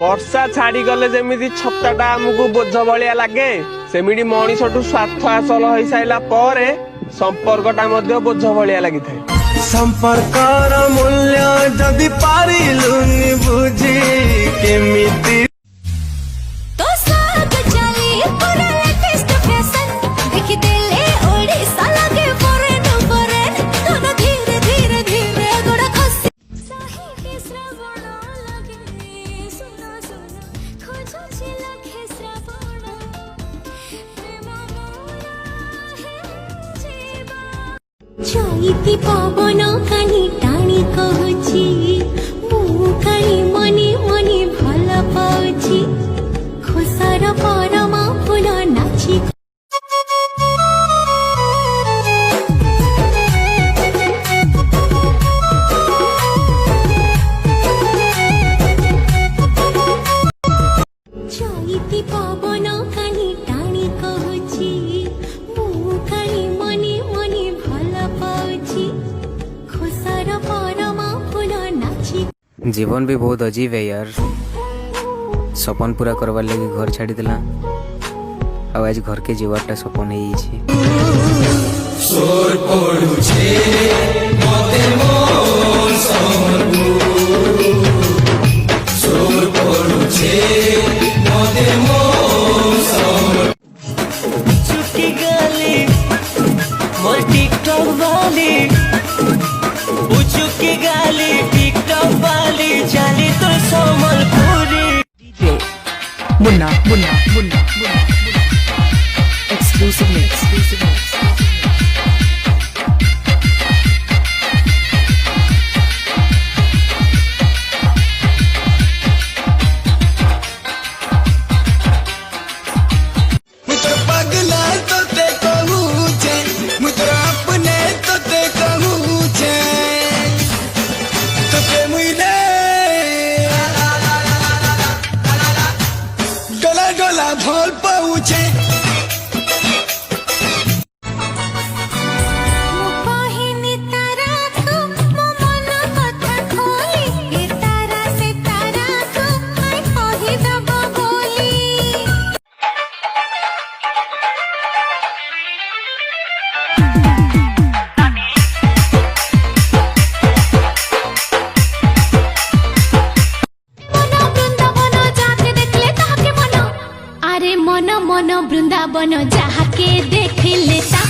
वर्षा छाड़ी गले जमी छताटा आमको बोझ भाया लगे सेमिटी मनीषठू स्वार्थ हासिल हो सारा पर संपर्कटा बोझ भाया लगी था। संपर्कर मूल्य जदि पारिलुनि बुझी केमिति चैती पवन कानी टाणी कहूची मु कानी मनी मनी भल पाउची खुशार परमा फूल नाची चैती पवन कानी टाणी कहूची मु कानी मनी मनी जीवन भी बहुत अजीब है यार। सपन पूरा करवार लगी घर छाड़ी देला आज घर के जीवाटा सपन मुन्ना मुन्ना मुन्ना एक्सक्लूसिव मिक्स। भल पाऊचे मन मन वृंदावन जहा के देख लेता